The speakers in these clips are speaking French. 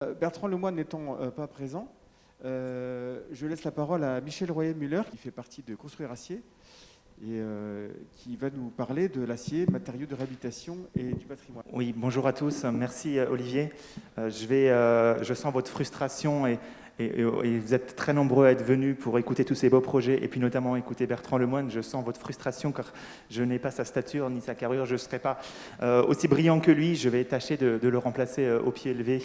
Bertrand Lemoine n'étant pas présent, je laisse la parole à Michel Royer-Muller, qui fait partie de Construire Acier, et qui va nous parler de l'acier, matériaux de réhabilitation et du patrimoine. Oui, bonjour à tous. Merci Olivier. Je sens votre frustration et vous êtes très nombreux à être venus pour écouter tous ces beaux projets et puis notamment écouter Bertrand Lemoine. Je sens votre frustration car je n'ai pas sa stature ni sa carrure. Je ne serai pas aussi brillant que lui. Je vais tâcher de le remplacer au pied levé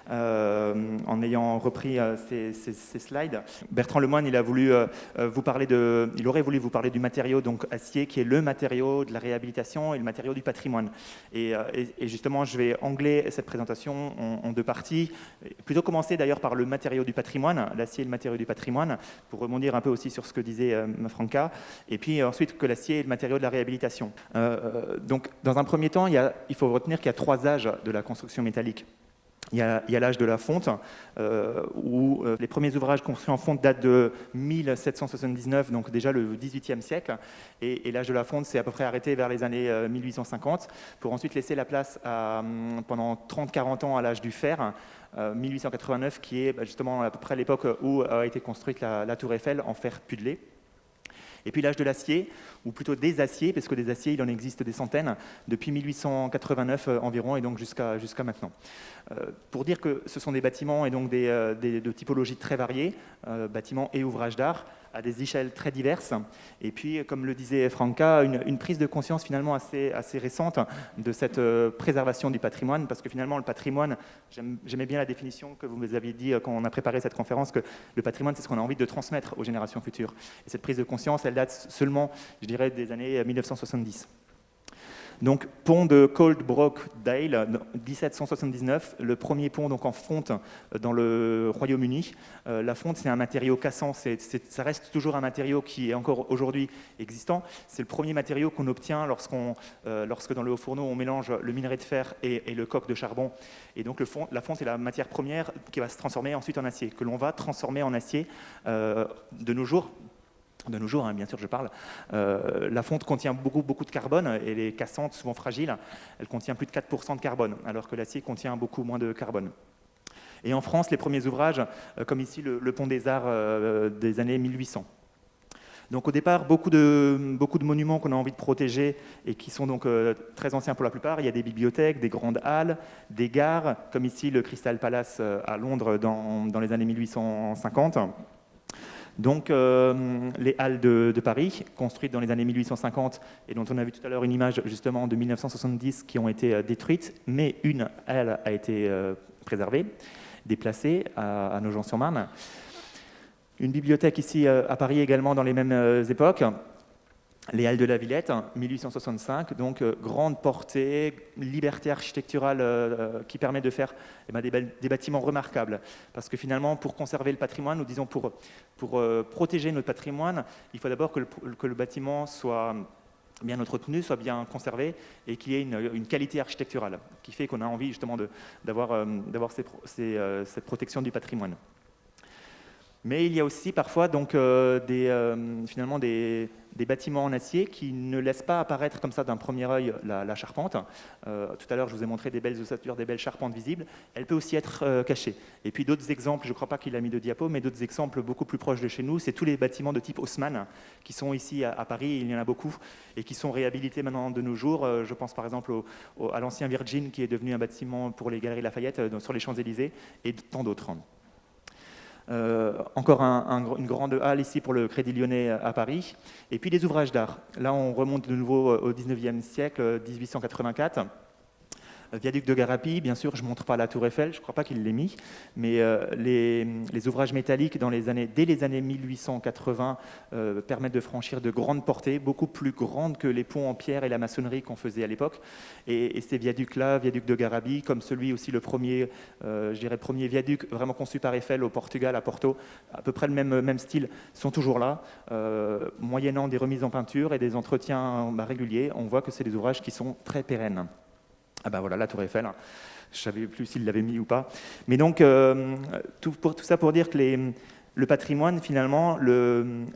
en ayant repris ces slides. Bertrand Lemoine, il aurait voulu vous parler du matériau donc acier qui est le matériau de la réhabilitation et le matériau du patrimoine. Et justement, je vais angler cette présentation en deux parties. Plutôt commencer d'ailleurs par le matériau du patrimoine, l'acier et le matériau du patrimoine, pour rebondir un peu aussi sur ce que disait Franca, et puis ensuite que l'acier est le matériau de la réhabilitation. Donc, dans un premier temps, il faut retenir qu'il y a trois âges de la construction métallique. Il y a l'âge de la fonte, où les premiers ouvrages construits en fonte datent de 1779, donc déjà le XVIIIe siècle. Et l'âge de la fonte s'est à peu près arrêté vers les années 1850, pour ensuite laisser la place pendant 30-40 ans à l'âge du fer, 1889, qui est justement à peu près l'époque où a été construite la tour Eiffel en fer pudelé. Et puis l'âge de l'acier, ou plutôt des aciers, parce que des aciers, il en existe des centaines, depuis 1889 environ, et donc jusqu'à maintenant. Pour dire que ce sont des bâtiments et donc de typologies très variées, bâtiments et ouvrages d'art, à des échelles très diverses. Et puis, comme le disait Franca, une prise de conscience finalement assez récente de cette préservation du patrimoine, parce que finalement, le patrimoine, j'aimais bien la définition que vous nous aviez dit quand on a préparé cette conférence, que le patrimoine, c'est ce qu'on a envie de transmettre aux générations futures. Et cette prise de conscience, elle date seulement, je dirais, des années 1970. Donc, pont de Coldbrook-Dale, 1779, le premier pont donc en fonte dans le Royaume-Uni. La fonte, c'est un matériau cassant, ça reste toujours un matériau qui est encore aujourd'hui existant. C'est le premier matériau qu'on obtient lorsque dans le haut fourneau, on mélange le minerai de fer et le coke de charbon. Et donc, la fonte est la matière première qui va se transformer ensuite en acier, que l'on va transformer en acier de nos jours, bien sûr, je parle. La fonte contient beaucoup de carbone et les cassantes, souvent fragiles, elle contient plus de 4% de carbone, alors que l'acier contient beaucoup moins de carbone. Et en France, les premiers ouvrages, comme ici le Pont des Arts des années 1800. Donc au départ, beaucoup de monuments qu'on a envie de protéger et qui sont donc très anciens pour la plupart. Il y a des bibliothèques, des grandes halles, des gares, comme ici le Crystal Palace à Londres dans les années 1850. Donc, les halles de Paris, construites dans les années 1850, et dont on a vu tout à l'heure une image justement de 1970 qui ont été détruites, mais une halle a été préservée, déplacée à Nogent-sur-Marne. Une bibliothèque ici à Paris également dans les mêmes époques. Les Halles de la Villette, 1865, donc grande portée, liberté architecturale qui permet de faire des bâtiments remarquables. Parce que finalement, pour conserver le patrimoine, ou disons pour protéger notre patrimoine, il faut d'abord que le bâtiment soit bien entretenu, soit bien conservé et qu'il y ait une qualité architecturale qui fait qu'on a envie justement d'avoir cette protection du patrimoine. Mais il y a aussi parfois donc, finalement des bâtiments en acier qui ne laissent pas apparaître comme ça d'un premier œil la charpente. Tout à l'heure, je vous ai montré des belles ossatures, des belles charpentes visibles. Elle peut aussi être cachée. Et puis d'autres exemples, je ne crois pas qu'il a mis de diapo, mais d'autres exemples beaucoup plus proches de chez nous, c'est tous les bâtiments de type Haussmann qui sont ici à Paris, il y en a beaucoup, et qui sont réhabilités maintenant de nos jours. Je pense par exemple à l'ancien Virgin qui est devenu un bâtiment pour les Galeries Lafayette sur les Champs-Élysées, et tant d'autres. Encore une grande halle ici pour le Crédit Lyonnais à Paris. Et puis des ouvrages d'art. Là, on remonte de nouveau au 19e siècle, 1884. Viaduc de Garapi, bien sûr, je ne montre pas la tour Eiffel, je ne crois pas qu'il l'ait mis, mais les ouvrages métalliques dès les années 1880 permettent de franchir de grandes portées, beaucoup plus grandes que les ponts en pierre et la maçonnerie qu'on faisait à l'époque. Et ces viaducs-là, viaduc de Garapi, comme celui aussi, le premier viaduc vraiment conçu par Eiffel au Portugal, à Porto, à peu près le même style, sont toujours là, moyennant des remises en peinture et des entretiens réguliers. On voit que c'est des ouvrages qui sont très pérennes. Ah ben voilà, la tour Eiffel, je ne savais plus s'il l'avait mis ou pas. Mais donc, tout ça pour dire que le patrimoine, finalement,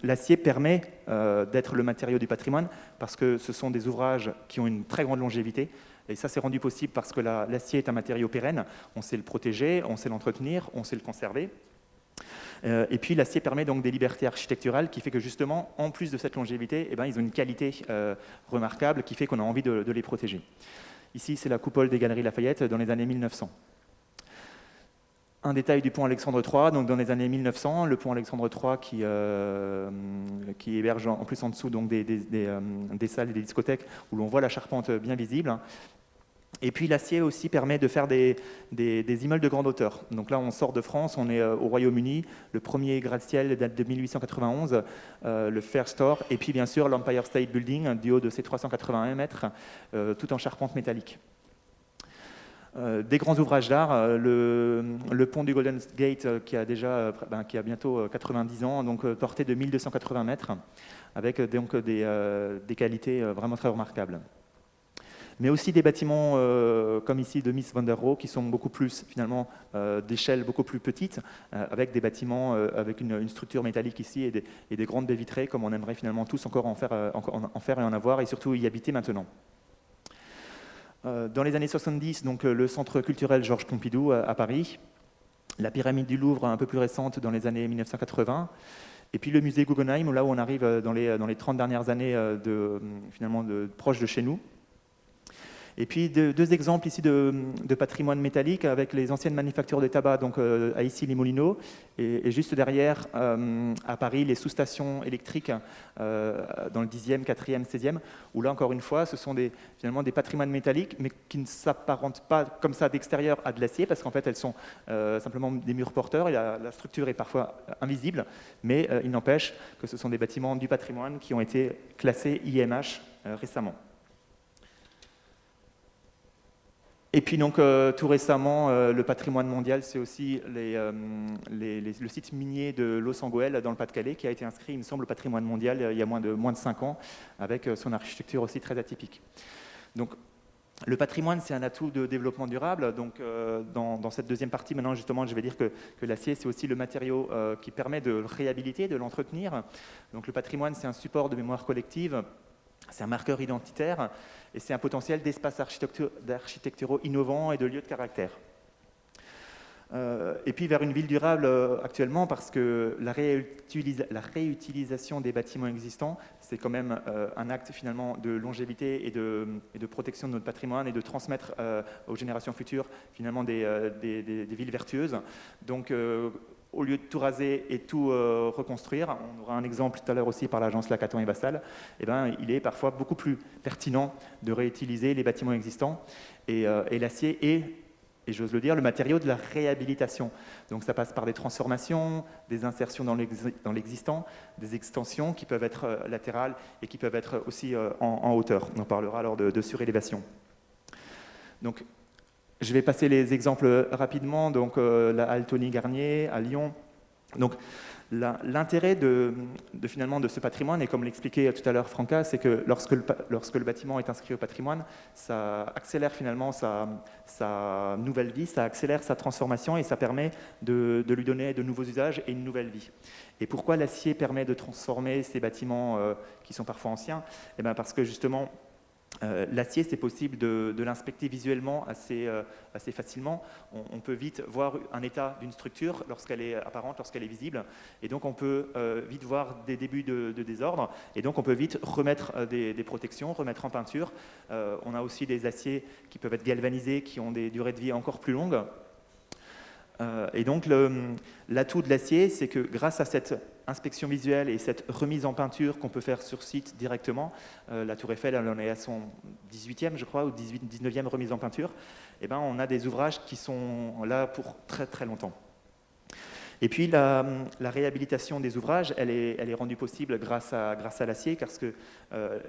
l'acier permet d'être le matériau du patrimoine parce que ce sont des ouvrages qui ont une très grande longévité. Et ça, c'est rendu possible parce que l'acier est un matériau pérenne. On sait le protéger, on sait l'entretenir, on sait le conserver. Et puis l'acier permet donc des libertés architecturales qui fait que justement, en plus de cette longévité, eh ben, ils ont une qualité remarquable qui fait qu'on a envie de les protéger. Ici, c'est la coupole des Galeries Lafayette dans les années 1900. Un détail du pont Alexandre III, donc dans les années 1900, le pont Alexandre III qui héberge en plus en dessous donc des salles et des discothèques où l'on voit la charpente bien visible. Et puis l'acier aussi permet de faire des immeubles de grande hauteur. Donc là, on sort de France, on est au Royaume-Uni. Le premier gratte-ciel date de 1891, le First Store, et puis bien sûr l'Empire State Building, du haut de ses 381 mètres, tout en charpente métallique. Des grands ouvrages d'art, le pont du Golden Gate qui a bientôt 90 ans, donc porté de 1280 mètres, avec donc des qualités vraiment très remarquables. Mais aussi des bâtiments comme ici de Mies van der Rohe qui sont beaucoup plus finalement d'échelle beaucoup plus petite, avec des bâtiments avec une structure métallique ici et des grandes baies vitrées comme on aimerait finalement tous encore en faire et en avoir et surtout y habiter maintenant. Dans les années 70, donc, le centre culturel Georges Pompidou à Paris, la pyramide du Louvre un peu plus récente dans les années 1980, et puis le musée Guggenheim, là où on arrive dans les 30 dernières années proche de chez nous. Et puis deux exemples ici de patrimoine métallique avec les anciennes manufactures de tabac, donc à Issy-les-Moulineaux, et juste derrière, à Paris, les sous-stations électriques dans le 10e, 4e, 16e, où là, encore une fois, ce sont finalement des patrimoines métalliques, mais qui ne s'apparentent pas comme ça d'extérieur à de l'acier, parce qu'en fait, elles sont simplement des murs porteurs, et la structure est parfois invisible, mais il n'empêche que ce sont des bâtiments du patrimoine qui ont été classés IMH récemment. Et puis donc tout récemment, le patrimoine mondial, c'est aussi le site minier de Los-Anguel dans le Pas-de-Calais qui a été inscrit, il me semble, au patrimoine mondial il y a moins de 5 ans, avec son architecture aussi très atypique. Donc le patrimoine, c'est un atout de développement durable. Donc dans cette deuxième partie, maintenant justement, je vais dire que l'acier, c'est aussi le matériau qui permet de le réhabiliter, de l'entretenir. Donc le patrimoine, c'est un support de mémoire collective. C'est un marqueur identitaire et c'est un potentiel d'espaces architecturaux innovants et de lieux de caractère. Et puis vers une ville durable actuellement, parce que la réutilisation des bâtiments existants, c'est quand même un acte finalement de longévité et de protection de notre patrimoine et de transmettre aux générations futures finalement des villes vertueuses. Donc au lieu de tout raser et tout reconstruire, on aura un exemple tout à l'heure aussi par l'agence Lacaton et Vassal, eh ben, il est parfois beaucoup plus pertinent de réutiliser les bâtiments existants et l'acier est, et j'ose le dire, le matériau de la réhabilitation. Donc ça passe par des transformations, des insertions dans l'existant, des extensions qui peuvent être latérales et qui peuvent être aussi en hauteur. On en parlera alors de surélévation. Donc, je vais passer les exemples rapidement. Donc, la halle Tony Garnier à Lyon. Donc, l'intérêt finalement de ce patrimoine, et comme l'expliquait tout à l'heure Franca, c'est que lorsque le bâtiment est inscrit au patrimoine, ça accélère finalement sa nouvelle vie, ça accélère sa transformation et ça permet de lui donner de nouveaux usages et une nouvelle vie. Et pourquoi l'acier permet de transformer ces bâtiments qui sont parfois anciens ? Eh bien parce que justement, l'acier, c'est possible de l'inspecter visuellement assez facilement. On peut vite voir un état d'une structure lorsqu'elle est apparente, lorsqu'elle est visible. Et donc, on peut vite voir des débuts de désordre. Et donc, on peut vite remettre des protections, remettre en peinture. On a aussi des aciers qui peuvent être galvanisés, qui ont des durées de vie encore plus longues. Et donc, l'atout de l'acier, c'est que grâce à cette inspection visuelle et cette remise en peinture qu'on peut faire sur site directement, la Tour Eiffel, elle en est à son 18e, je crois, ou 19e remise en peinture, et ben, on a des ouvrages qui sont là pour très très longtemps. Et puis la réhabilitation des ouvrages, elle est rendue possible grâce à l'acier, parce que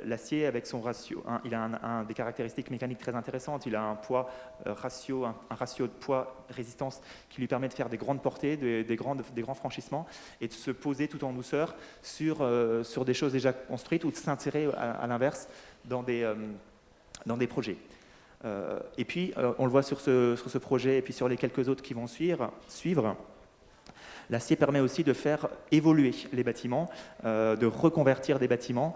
l'acier, avec son ratio, il a des caractéristiques mécaniques très intéressantes. Il a un poids ratio, un ratio de poids-résistance qui lui permet de faire des grandes portées, des grands franchissements, et de se poser tout en douceur sur des choses déjà construites ou de s'insérer à l'inverse dans des projets. Et puis, on le voit sur ce projet et puis sur les quelques autres qui vont suivre. L'acier permet aussi de faire évoluer les bâtiments, de reconvertir des bâtiments,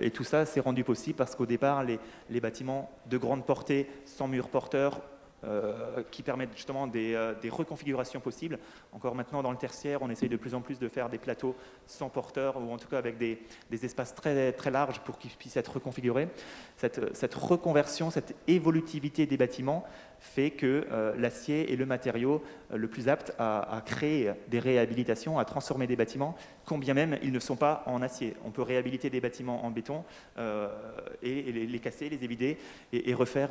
et tout ça c'est rendu possible parce qu'au départ, les bâtiments de grande portée, sans murs porteurs, qui permettent justement des reconfigurations possibles. Encore maintenant, dans le tertiaire, on essaye de plus en plus de faire des plateaux sans porteurs, ou en tout cas avec des espaces très, très larges pour qu'ils puissent être reconfigurés. Cette reconversion, cette évolutivité des bâtiments fait que l'acier est le matériau le plus apte à créer des réhabilitations, à transformer des bâtiments, quand bien même ils ne sont pas en acier. On peut réhabiliter des bâtiments en béton et les casser, les évider et refaire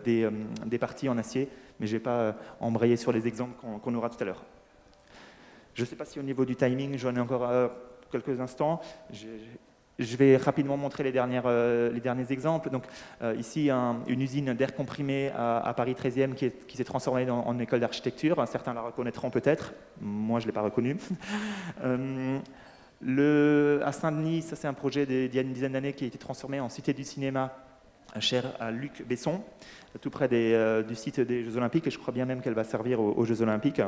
des parties en acier, mais je ne vais pas embrayer sur les exemples qu'on aura tout à l'heure. Je ne sais pas si au niveau du timing, j'en ai encore quelques instants. Je vais rapidement montrer les derniers exemples. Donc, ici, une usine d'air comprimé à Paris 13e qui s'est transformée en école d'architecture. Certains la reconnaîtront peut-être. Moi, je ne l'ai pas reconnue. À Saint-Denis, ça c'est un projet d'il y a une dizaine d'années qui a été transformé en cité du cinéma cher à Luc Besson, tout près du site des Jeux Olympiques, et je crois bien même qu'elle va servir aux Jeux Olympiques.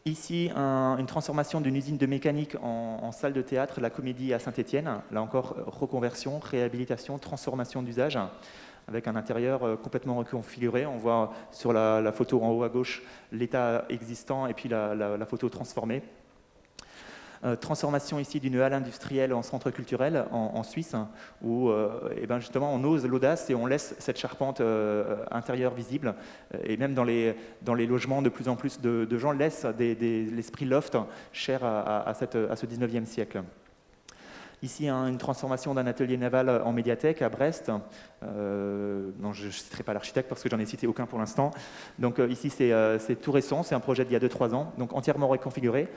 Ici, une transformation d'une usine de mécanique en salle de théâtre, la Comédie à Saint-Étienne. Là encore, reconversion, réhabilitation, transformation d'usage, avec un intérieur complètement reconfiguré. On voit sur la photo en haut à gauche l'état existant et puis la photo transformée. Transformation ici d'une halle industrielle en centre culturel en Suisse, où justement on ose l'audace et on laisse cette charpente intérieure visible. Et même dans les logements, de plus en plus de gens laissent l'esprit loft cher à ce 19e siècle. Ici, une transformation d'un atelier naval en médiathèque à Brest. Non, je ne citerai pas l'architecte parce que j'en ai cité aucun pour l'instant. Donc ici, c'est tout récent, c'est un projet d'il y a 2-3 ans, donc entièrement reconfiguré.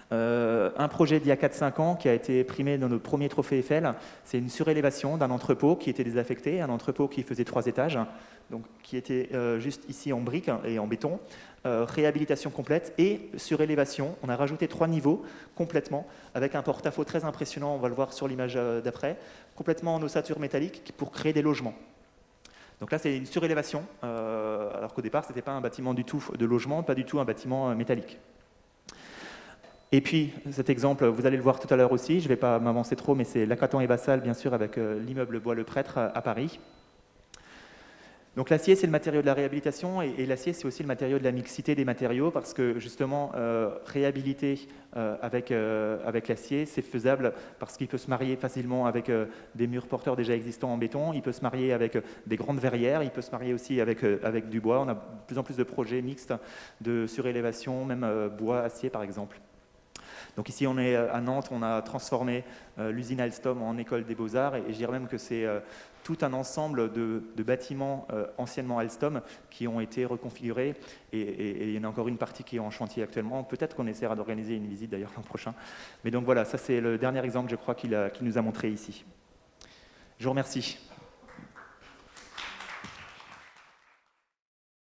Un projet d'il y a 4-5 ans qui a été primé dans notre premier trophée Eiffel, c'est une surélévation d'un entrepôt qui était désaffecté, un entrepôt qui faisait 3 étages, donc qui était juste ici en briques et en béton, réhabilitation complète et surélévation. On a rajouté 3 niveaux complètement, avec un porte-à-faux très impressionnant, on va le voir sur l'image d'après, complètement en ossature métallique pour créer des logements. Donc là, c'est une surélévation, alors qu'au départ, ce n'était pas un bâtiment du tout de logement, pas du tout un bâtiment métallique. Et puis, cet exemple, vous allez le voir tout à l'heure aussi, je ne vais pas m'avancer trop, mais c'est Lacatan et Vassal, bien sûr, avec l'immeuble Bois-le-Prêtre à Paris. Donc l'acier, c'est le matériau de la réhabilitation, et l'acier, c'est aussi le matériau de la mixité des matériaux, parce que justement, réhabiliter avec l'acier, c'est faisable parce qu'il peut se marier facilement avec des murs porteurs déjà existants en béton, il peut se marier avec des grandes verrières, il peut se marier aussi avec du bois. On a de plus en plus de projets mixtes de surélévation, même bois-acier par exemple. Donc ici, on est à Nantes, on a transformé l'usine Alstom en école des beaux-arts, et je dirais même que c'est tout un ensemble de bâtiments anciennement Alstom qui ont été reconfigurés, et il y en a encore une partie qui est en chantier actuellement. Peut-être qu'on essaiera d'organiser une visite d'ailleurs l'an prochain. Mais donc voilà, ça c'est le dernier exemple, je crois, qu'il nous a montré ici. Je vous remercie.